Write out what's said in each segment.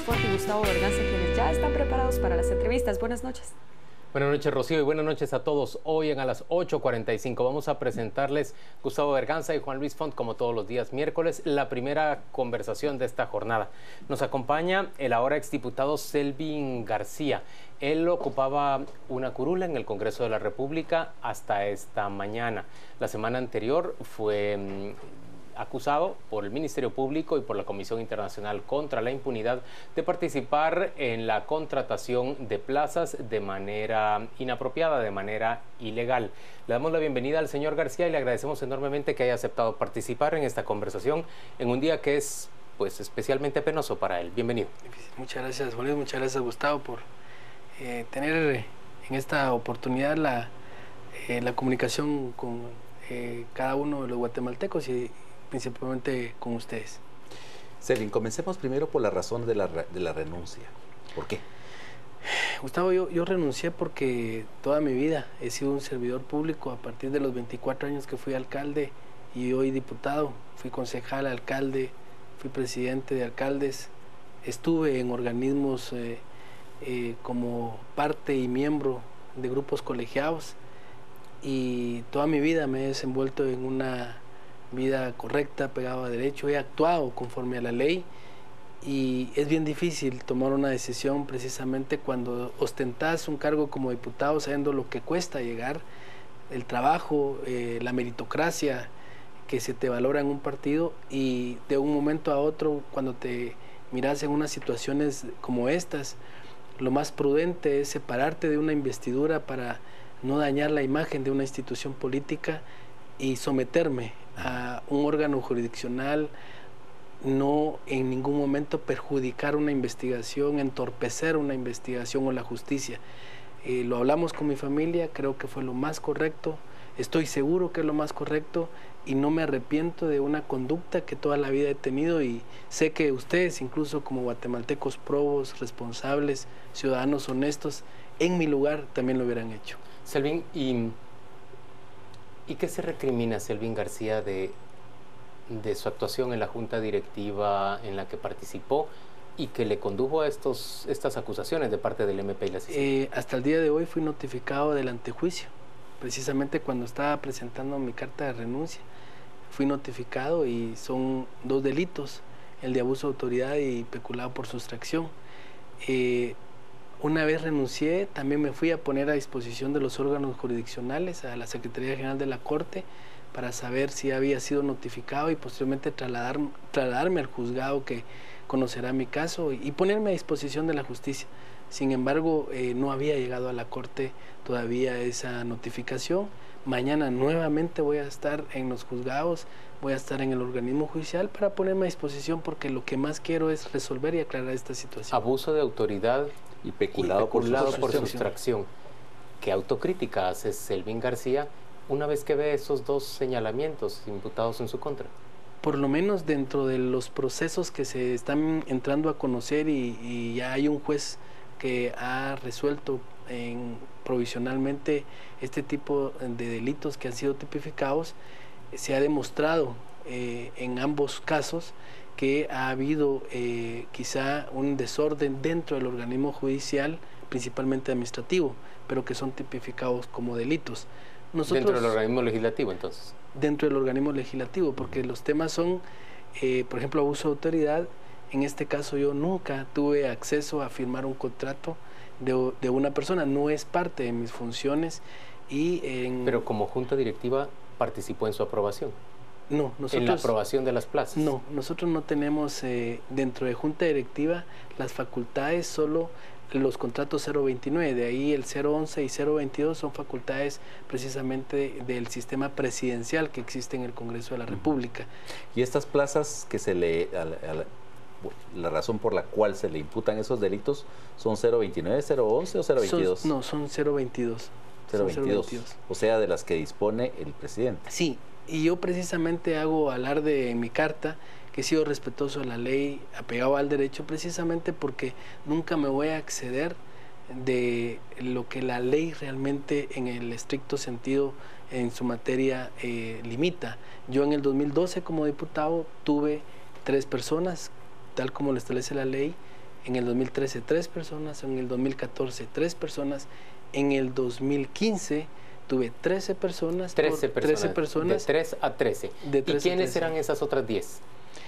Font y Gustavo Berganza, quienes ya están preparados para las entrevistas. Buenas noches. Buenas noches, Rocío, y buenas noches a todos. Hoy a las 8:45 vamos a presentarles Gustavo Berganza y Juan Luis Font, como todos los días miércoles, la primera conversación de esta jornada. Nos acompaña el ahora exdiputado Selvin García. Él ocupaba una curula en el Congreso de la República hasta esta mañana. La semana anterior fue acusado por el Ministerio Público y por la Comisión Internacional contra la Impunidad de participar en la contratación de plazas de manera inapropiada, de manera ilegal. Le damos la bienvenida al señor García y le agradecemos enormemente que haya aceptado participar en esta conversación en un día que es pues especialmente penoso para él. Bienvenido. Muchas gracias, Juan Luis, muchas gracias, Gustavo, por tener en esta oportunidad la comunicación con cada uno de los guatemaltecos y principalmente con ustedes. Selvin, comencemos primero por la razón de la renuncia. ¿Por qué? Gustavo, yo renuncié porque toda mi vida he sido un servidor público. A partir de los 24 años que fui alcalde y hoy diputado, fui concejal, alcalde, fui presidente de alcaldes, estuve en organismos como parte y miembro de grupos colegiados y toda mi vida me he desenvuelto en una vida correcta, pegado a derecho, he actuado conforme a la ley y es bien difícil tomar una decisión precisamente cuando ostentas un cargo como diputado sabiendo lo que cuesta llegar, el trabajo, la meritocracia que se te valora en un partido y de un momento a otro cuando te miras en unas situaciones como estas, lo más prudente es separarte de una investidura para no dañar la imagen de una institución política y someterme a un órgano jurisdiccional, no en ningún momento perjudicar una investigación, entorpecer una investigación o la justicia. Lo hablamos con mi familia, creo que fue lo más correcto, estoy seguro que es lo más correcto y no me arrepiento de una conducta que toda la vida he tenido y sé que ustedes, incluso como guatemaltecos probos, responsables, ciudadanos honestos, en mi lugar también lo hubieran hecho. Selvin, ¿y qué se recrimina Selvin García de su actuación en la junta directiva en la que participó y que le condujo a estas acusaciones de parte del MP y la CICIG? Hasta el día de hoy fui notificado del antejuicio, precisamente cuando estaba presentando mi carta de renuncia. Fui notificado y son 2 delitos, el de abuso de autoridad y peculado por sustracción. Una vez renuncié, también me fui a poner a disposición de los órganos jurisdiccionales, a la Secretaría General de la Corte, para saber si había sido notificado y posteriormente trasladarme al juzgado que conocerá mi caso y ponerme a disposición de la justicia. Sin embargo, no había llegado a la Corte todavía esa notificación. Mañana nuevamente voy a estar en los juzgados, voy a estar en el organismo judicial para ponerme a disposición porque lo que más quiero es resolver y aclarar esta situación. Abuso de autoridad y peculado por sustracción. ¿Qué autocrítica hace Selvin García una vez que ve esos 2 señalamientos imputados en su contra? Por lo menos dentro de los procesos que se están entrando a conocer y ya hay un juez que ha resuelto provisionalmente este tipo de delitos que han sido tipificados, se ha demostrado en ambos casos que ha habido quizá un desorden dentro del organismo judicial, principalmente administrativo, pero que son tipificados como delitos. ¿Dentro del organismo legislativo, entonces? Dentro del organismo legislativo, porque los temas son, por ejemplo, abuso de autoridad. En este caso yo nunca tuve acceso a firmar un contrato de una persona, no es parte de mis funciones. Pero como junta directiva participó en su aprobación. No, nosotros, en la aprobación de las plazas. No, nosotros no tenemos dentro de junta directiva las facultades, solo los contratos 029, de ahí el 011 y 022 son facultades precisamente del sistema presidencial que existe en el Congreso de la República. Y estas plazas que la razón por la cual se le imputan esos delitos son 029, 011 o 022? Son 022. 022, o sea, de las que dispone el presidente. Sí, y yo precisamente hago alarde en mi carta que he sido respetuoso de la ley, apegado al derecho, precisamente porque nunca me voy a exceder de lo que la ley realmente en el estricto sentido en su materia limita. Yo en el 2012 como diputado tuve 3 personas, tal como lo establece la ley, en el 2013 3 personas, en el 2014 3 personas, en el 2015 tuve 13 personas. 13 personas. De 3 a 13. De 13 ¿Y quiénes a 13. eran esas otras 10?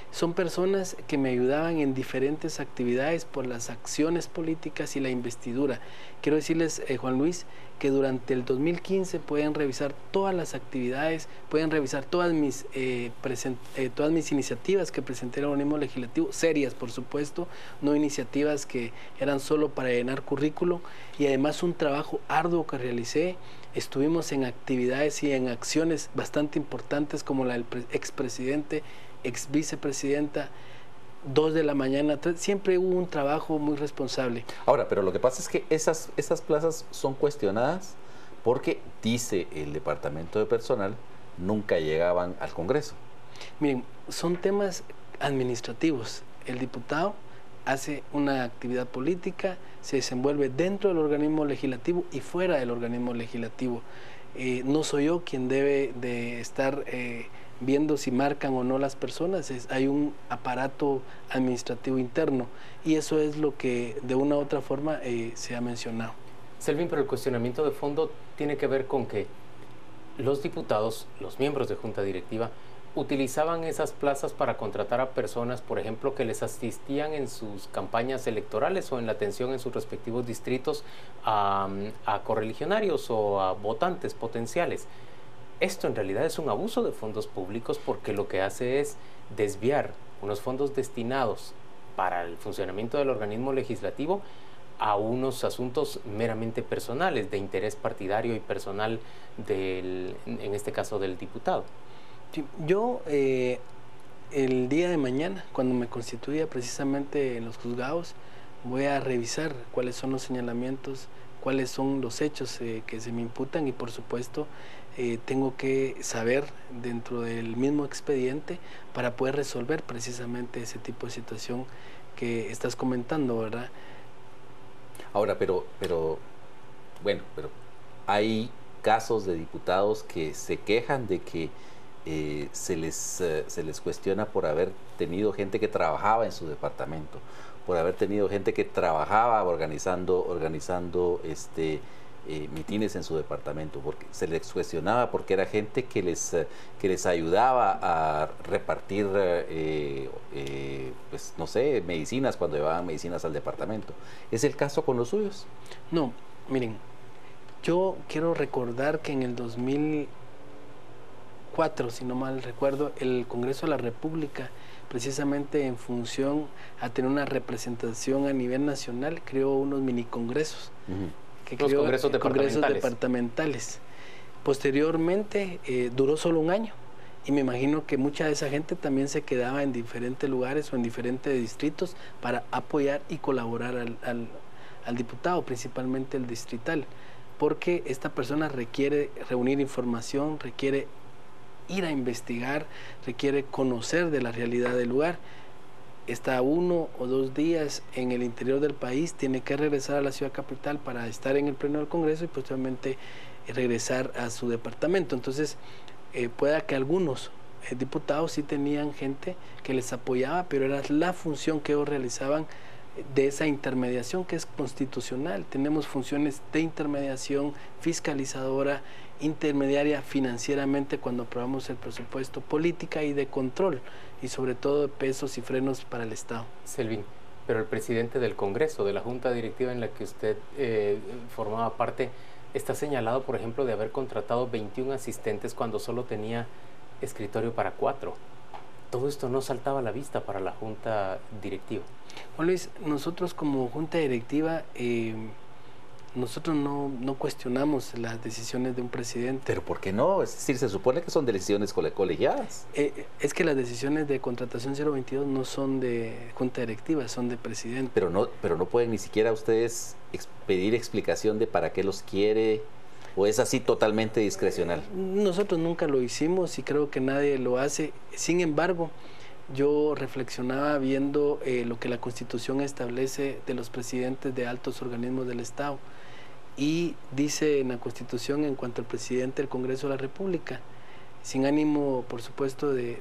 Son personas que me ayudaban en diferentes actividades por las acciones políticas y la investidura. Quiero decirles, Juan Luis, que durante el 2015 pueden revisar todas las actividades, pueden revisar todas mis iniciativas que presenté al organismo legislativo, serias por supuesto, no iniciativas que eran solo para llenar currículo, y además un trabajo arduo que realicé. Estuvimos en actividades y en acciones bastante importantes como la del expresidente, ex vicepresidenta, 2 de la mañana, siempre hubo un trabajo muy responsable. Ahora, pero lo que pasa es que esas plazas son cuestionadas porque, dice el Departamento de Personal, nunca llegaban al Congreso. Miren, son temas administrativos. El diputado hace una actividad política, se desenvuelve dentro del organismo legislativo y fuera del organismo legislativo. No soy yo quien debe de estar viendo si marcan o no las personas. Hay un aparato administrativo interno y eso es lo que de una u otra forma se ha mencionado. Selvin, pero el cuestionamiento de fondo tiene que ver con que los diputados, los miembros de junta directiva, utilizaban esas plazas para contratar a personas, por ejemplo, que les asistían en sus campañas electorales o en la atención en sus respectivos distritos a correligionarios o a votantes potenciales. Esto en realidad es un abuso de fondos públicos porque lo que hace es desviar unos fondos destinados para el funcionamiento del organismo legislativo a unos asuntos meramente personales, de interés partidario y personal en este caso del diputado. Sí, yo el día de mañana, cuando me constituya precisamente en los juzgados, voy a revisar cuáles son los señalamientos, cuáles son los hechos que se me imputan y por supuesto tengo que saber dentro del mismo expediente para poder resolver precisamente ese tipo de situación que estás comentando, ¿verdad? Ahora, pero hay casos de diputados que se quejan de que se les cuestiona por haber tenido gente que trabajaba en su departamento, por haber tenido gente que trabajaba organizando mitines en su departamento, porque se les cuestionaba porque era gente que les ayudaba a repartir pues no sé, medicinas cuando llevaban medicinas al departamento. ¿Es el caso con los suyos? No, miren, yo quiero recordar que en el 2004, si no mal recuerdo, el Congreso de la República, precisamente en función a tener una representación a nivel nacional, creó unos mini congresos. Los congresos departamentales. Posteriormente duró solo un año y me imagino que mucha de esa gente también se quedaba en diferentes lugares o en diferentes distritos para apoyar y colaborar al diputado, principalmente el distrital, porque esta persona requiere reunir información, requiere ir a investigar, requiere conocer de la realidad del lugar. Está 1 o 2 días en el interior del país, tiene que regresar a la ciudad capital para estar en el pleno del Congreso y posteriormente regresar a su departamento. Entonces, pueda que algunos diputados sí tenían gente que les apoyaba, pero era la función que ellos realizaban de esa intermediación que es constitucional. Tenemos funciones de intermediación, fiscalizadora, intermediaria financieramente cuando aprobamos el presupuesto, política y de control, y sobre todo de pesos y frenos para el Estado. Selvin, pero el presidente del Congreso, de la junta directiva en la que usted formaba parte, está señalado, por ejemplo, de haber contratado 21 asistentes cuando solo tenía escritorio para 4. Todo esto no saltaba a la vista para la junta directiva. Juan Luis, nosotros como junta directiva, nosotros no cuestionamos las decisiones de un presidente. ¿Pero por qué no? Es decir, se supone que son decisiones colegiadas. Es que las decisiones de contratación 022 no son de junta directiva, son de presidente. Pero no pueden ni siquiera ustedes pedir explicación de para qué los quiere, ¿o es así totalmente discrecional? Nosotros nunca lo hicimos y creo que nadie lo hace. Sin embargo, yo reflexionaba viendo lo que la Constitución establece de los presidentes de altos organismos del Estado. Y dice en la Constitución en cuanto al presidente del Congreso de la República, sin ánimo, por supuesto, de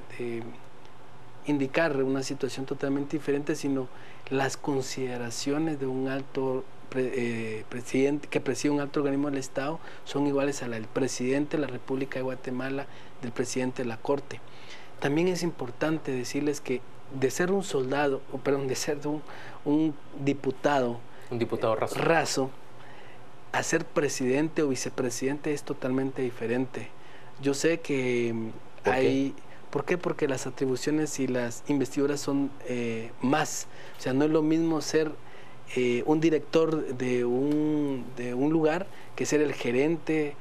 indicar una situación totalmente diferente, sino las consideraciones de un alto presidente que preside un alto organismo del Estado son iguales a la del presidente de la República de Guatemala, del presidente de la Corte. También es importante decirles que de ser un soldado, o perdón, de ser un diputado raso, a ser presidente o vicepresidente es totalmente diferente. Yo sé que ¿Por qué? Porque las atribuciones y las investiduras son más. O sea, no es lo mismo ser un director de un lugar que ser el gerente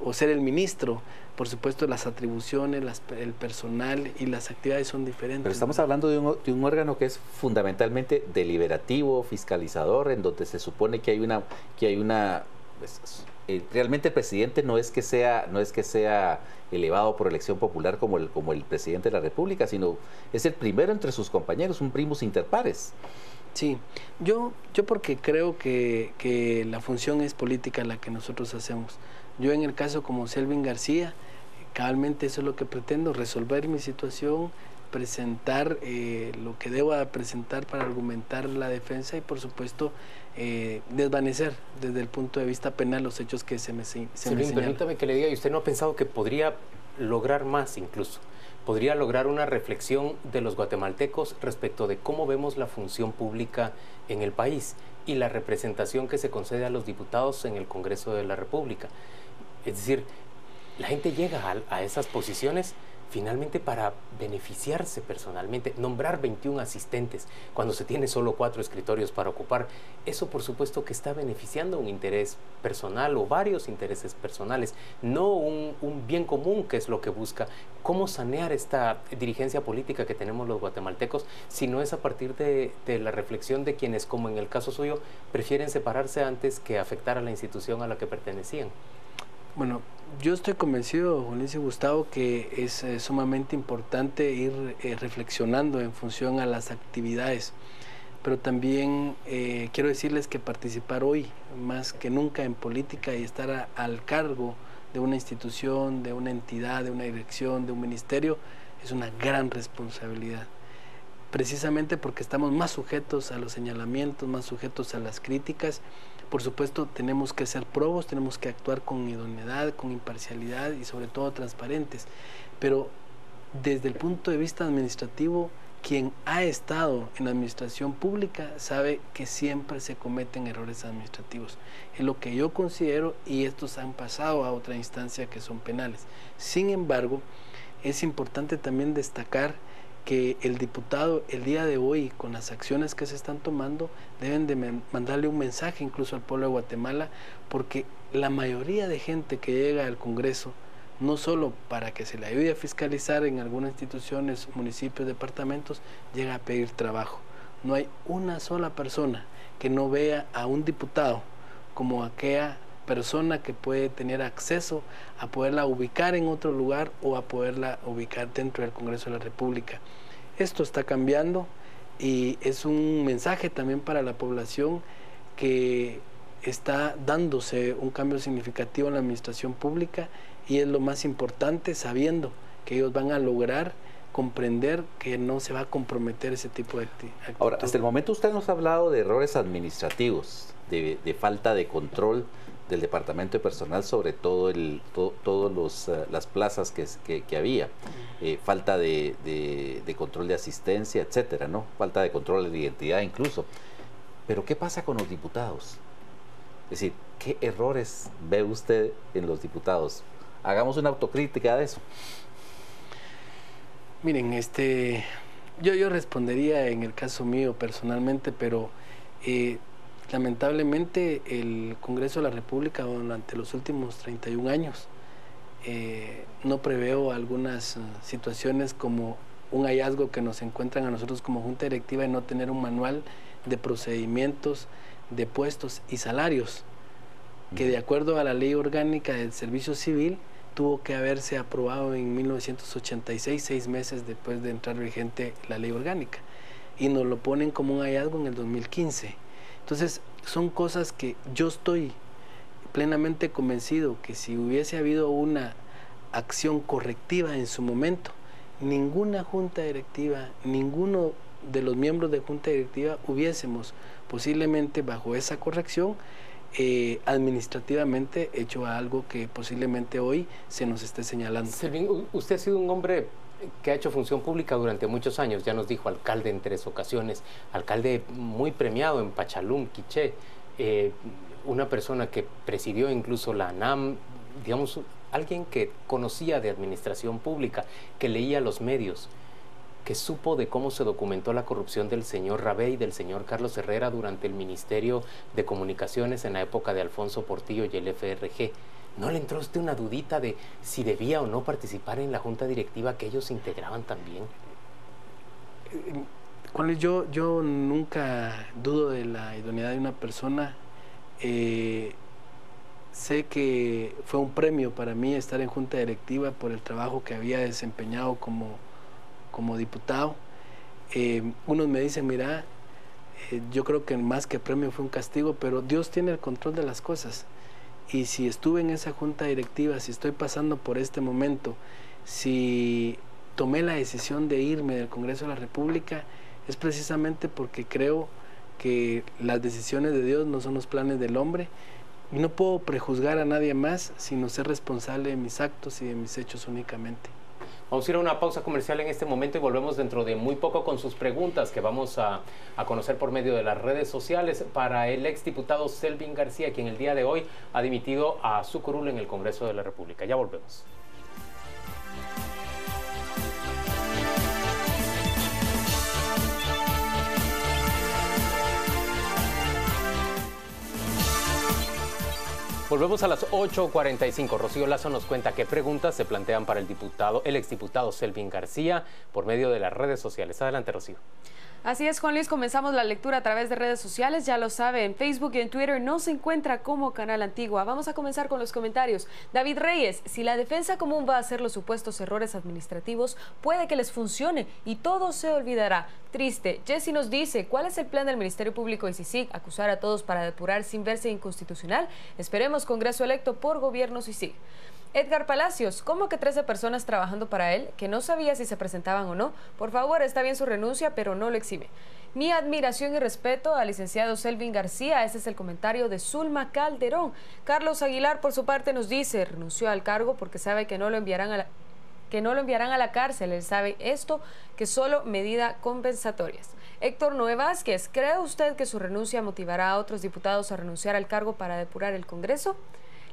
o ser el ministro. Por supuesto, las atribuciones, el personal y las actividades son diferentes. Pero estamos hablando de un órgano que es fundamentalmente deliberativo, fiscalizador, en donde se supone que hay una realmente el presidente no es que sea elevado por elección popular como el presidente de la República, sino es el primero entre sus compañeros, un primus inter pares. Sí, yo porque creo que la función es política la que nosotros hacemos. Yo en el caso como Selvin García, cabalmente eso es lo que pretendo, resolver mi situación, presentar lo que deba presentar para argumentar la defensa y por supuesto desvanecer desde el punto de vista penal los hechos que se me señalan. Permítame que le diga, ¿y usted no ha pensado que podría lograr más incluso? Podría lograr una reflexión de los guatemaltecos respecto de cómo vemos la función pública en el país y la representación que se concede a los diputados en el Congreso de la República. Es decir, la gente llega a esas posiciones finalmente para beneficiarse personalmente, nombrar 21 asistentes cuando se tiene solo 4 escritorios para ocupar, eso por supuesto que está beneficiando un interés personal o varios intereses personales, no un bien común que es lo que busca. ¿Cómo sanear esta dirigencia política que tenemos los guatemaltecos si no es a partir de la reflexión de quienes, como en el caso suyo, prefieren separarse antes que afectar a la institución a la que pertenecían? Bueno, yo estoy convencido, Juan Luis y Gustavo, que es sumamente importante ir reflexionando en función a las actividades, pero también quiero decirles que participar hoy, más que nunca en política y estar al cargo de una institución, de una entidad, de una dirección, de un ministerio, es una gran responsabilidad. Precisamente porque estamos más sujetos a los señalamientos, más sujetos a las críticas. Por supuesto, tenemos que ser probos, tenemos que actuar con idoneidad, con imparcialidad y sobre todo transparentes. Pero desde el punto de vista administrativo, quien ha estado en la administración pública sabe que siempre se cometen errores administrativos. Es lo que yo considero y estos han pasado a otra instancia que son penales. Sin embargo, es importante también destacar que el diputado el día de hoy, con las acciones que se están tomando, deben de mandarle un mensaje incluso al pueblo de Guatemala, porque la mayoría de gente que llega al Congreso, no solo para que se le ayude a fiscalizar en algunas instituciones, municipios, departamentos, llega a pedir trabajo. No hay una sola persona que no vea a un diputado como aquella persona que puede tener acceso a poderla ubicar en otro lugar o a poderla ubicar dentro del Congreso de la República. Esto está cambiando y es un mensaje también para la población que está dándose un cambio significativo en la administración pública y es lo más importante, sabiendo que ellos van a lograr comprender que no se va a comprometer ese tipo de actitud. Ahora, hasta el momento usted nos ha hablado de errores administrativos, de falta de control del Departamento de Personal sobre todas las plazas que había, falta de control de asistencia, etcétera, ¿no? Falta de control de identidad incluso. Pero ¿qué pasa con los diputados? Es decir, ¿qué errores ve usted en los diputados? Hagamos una autocrítica de eso. Miren, yo respondería en el caso mío personalmente, pero lamentablemente el Congreso de la República durante los últimos 31 años no preveo algunas situaciones como un hallazgo que nos encuentran a nosotros como Junta Directiva de no tener un manual de procedimientos, de puestos y salarios que de acuerdo a la Ley Orgánica del Servicio Civil tuvo que haberse aprobado en 1986, 6 meses después de entrar vigente la Ley Orgánica, y nos lo ponen como un hallazgo en el 2015. Entonces, son cosas que yo estoy plenamente convencido que si hubiese habido una acción correctiva en su momento, ninguna junta directiva, ninguno de los miembros de junta directiva hubiésemos posiblemente bajo esa corrección administrativamente hecho algo que posiblemente hoy se nos esté señalando. Selvin, usted ha sido un hombre que ha hecho función pública durante muchos años, ya nos dijo, alcalde en 3 ocasiones, alcalde muy premiado en Pachalum, Quiché, una persona que presidió incluso la ANAM, digamos, alguien que conocía de administración pública, que leía los medios, que supo de cómo se documentó la corrupción del señor Rabé y del señor Carlos Herrera durante el Ministerio de Comunicaciones en la época de Alfonso Portillo y el FRG. ¿No le entró a usted una dudita de si debía o no participar en la junta directiva que ellos integraban también? Yo nunca dudo de la idoneidad de una persona. Sé que fue un premio para mí estar en junta directiva por el trabajo que había desempeñado como diputado. Unos me dicen, mira, yo creo que más que premio fue un castigo, pero Dios tiene el control de las cosas. Y si estuve en esa junta directiva, si estoy pasando por este momento, si tomé la decisión de irme del Congreso de la República, es precisamente porque creo que las decisiones de Dios no son los planes del hombre. Y no puedo prejuzgar a nadie más, sino ser responsable de mis actos y de mis hechos únicamente. Vamos a ir a una pausa comercial en este momento y volvemos dentro de muy poco con sus preguntas que vamos a conocer por medio de las redes sociales para el exdiputado Selvin García, quien el día de hoy ha dimitido a su curul en el Congreso de la República. Ya volvemos. Volvemos a las 8:45. Rocío Lazo nos cuenta qué preguntas se plantean para el exdiputado Selvin García por medio de las redes sociales. Adelante, Rocío. Así es, Juan Luis, comenzamos la lectura a través de redes sociales, ya lo sabe, en Facebook y en Twitter nos encuentra como Canal Antigua. Vamos a comenzar con los comentarios. David Reyes, si la defensa común va a hacer los supuestos errores administrativos, puede que les funcione y todo se olvidará. Triste. Jessy nos dice, ¿cuál es el plan del Ministerio Público y CICIG? ¿Acusar a todos para depurar sin verse inconstitucional? Esperemos Congreso electo por gobierno CICIG. Edgar Palacios, ¿cómo que 13 personas trabajando para él, que no sabía si se presentaban o no? Por favor, está bien su renuncia, pero no lo exime. Mi admiración y respeto al licenciado Selvin García, ese es el comentario de Zulma Calderón. Carlos Aguilar, por su parte, nos dice, renunció al cargo porque sabe que no lo enviarán a la cárcel. Él sabe esto, que solo medida compensatorias. Héctor Noé Vázquez, ¿cree usted que su renuncia motivará a otros diputados a renunciar al cargo para depurar el Congreso?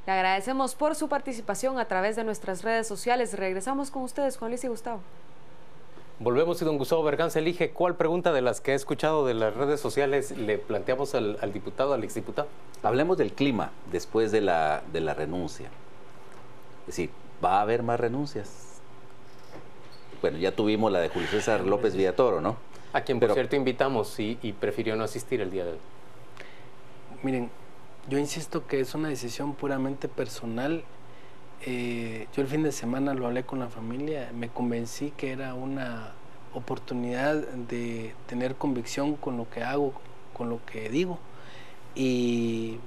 Le agradecemos por su participación a través de nuestras redes sociales. Regresamos con ustedes, Juan Luis y Gustavo. Volvemos y don Gustavo Berganza elige cuál pregunta de las que he escuchado de las redes sociales le planteamos al exdiputado. Hablemos del clima después de la renuncia. Es decir, ¿va a haber más renuncias? Bueno, ya tuvimos la de Julio César López Villatoro, ¿no? A quien, por cierto, invitamos y prefirió no asistir el día de hoy. Miren, yo insisto que es una decisión puramente personal. Yo el fin de semana lo hablé con la familia, me convencí que era una oportunidad de tener convicción con lo que hago, con lo que digo, y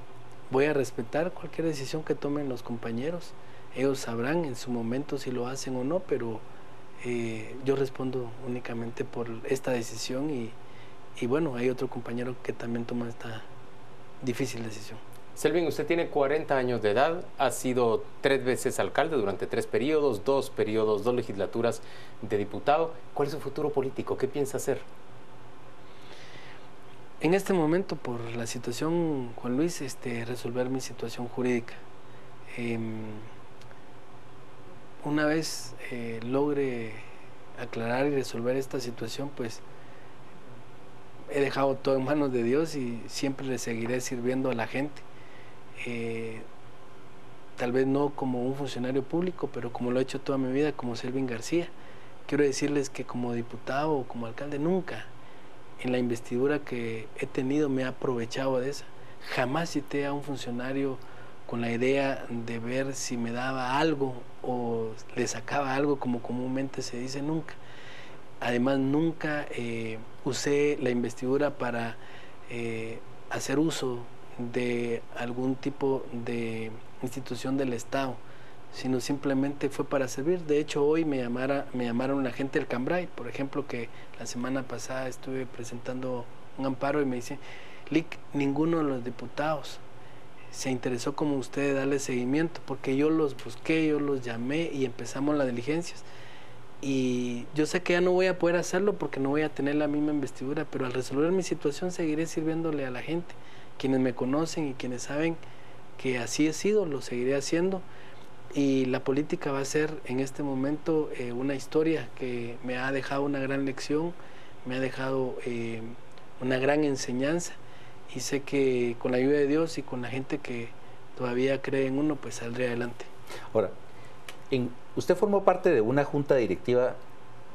voy a respetar cualquier decisión que tomen los compañeros. Ellos sabrán en su momento si lo hacen o no, pero yo respondo únicamente por esta decisión y bueno, hay otro compañero que también toma esta difícil decisión. Selvin, usted tiene 40 años de edad, ha sido 3 veces alcalde durante 3 periodos, 2 legislaturas de diputado. ¿Cuál es su futuro político? ¿Qué piensa hacer? En este momento, por la situación, Juan Luis, resolver mi situación jurídica. Una vez logre aclarar y resolver esta situación, pues he dejado todo en manos de Dios y siempre le seguiré sirviendo a la gente. Tal vez no como un funcionario público, pero como lo he hecho toda mi vida, como Selvin García. Quiero decirles que como diputado o como alcalde nunca en la investidura que he tenido me he aprovechado de esa. Jamás cité a un funcionario con la idea de ver si me daba algo o le sacaba algo, como comúnmente se dice, nunca. Además, nunca usé la investidura para hacer uso de algún tipo de institución del Estado. sino simplemente fue para servir. De hecho, hoy me llamaron la gente del Cambrai, por ejemplo, que la semana pasada estuve presentando un amparo y me dice, Lic, ninguno de los diputados se interesó como usted de darle seguimiento, porque yo los busqué, yo los llamé y empezamos las diligencias. Y yo sé que ya no voy a poder hacerlo porque no voy a tener la misma investidura, pero al resolver mi situación seguiré sirviéndole a la gente, quienes me conocen y quienes saben que así he sido, lo seguiré haciendo. Y la política va a ser en este momento una historia que me ha dejado una gran lección, me ha dejado una gran enseñanza, y sé que con la ayuda de Dios y con la gente que todavía cree en uno, pues saldré adelante. Ahora, usted formó parte de una junta directiva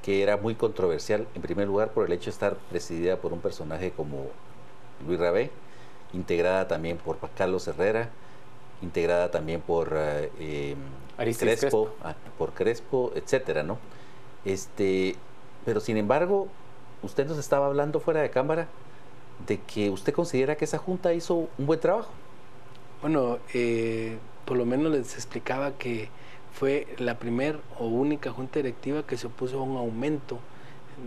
que era muy controversial, en primer lugar por el hecho de estar presidida por un personaje como Luis Rabé, integrada también por Carlos Herrera, integrada también por Crespo, etcétera, ¿no? Pero sin embargo, usted nos estaba hablando fuera de cámara de que usted considera que esa junta hizo un buen trabajo. Bueno, por lo menos les explicaba que fue la primera o única junta directiva que se opuso a un aumento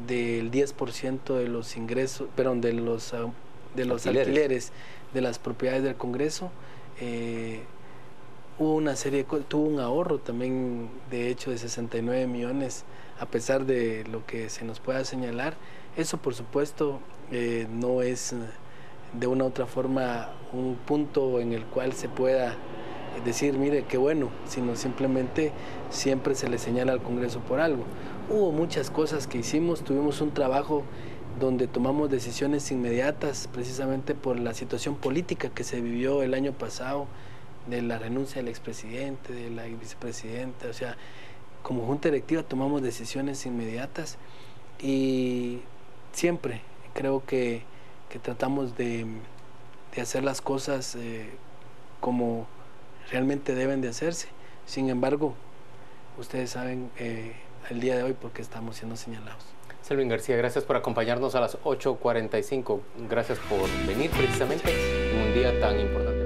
del 10% de los ingresos, perdón, de los alquileres de las propiedades del Congreso. Hubo una serie, tuvo un ahorro también, de hecho, de 69 millones, a pesar de lo que se nos pueda señalar. Eso, por supuesto, no es de una u otra forma un punto en el cual se pueda decir, mire, qué bueno, sino simplemente siempre se le señala al Congreso por algo. Hubo muchas cosas que hicimos, tuvimos un trabajo donde tomamos decisiones inmediatas, precisamente por la situación política que se vivió el año pasado, de la renuncia del expresidente, de la vicepresidenta. O sea, como junta directiva tomamos decisiones inmediatas y siempre creo que tratamos de hacer las cosas como realmente deben de hacerse. Sin embargo, ustedes saben el día de hoy por qué estamos siendo señalados. Selvin García, gracias por acompañarnos a las 8:45. Gracias por venir precisamente en un día tan importante.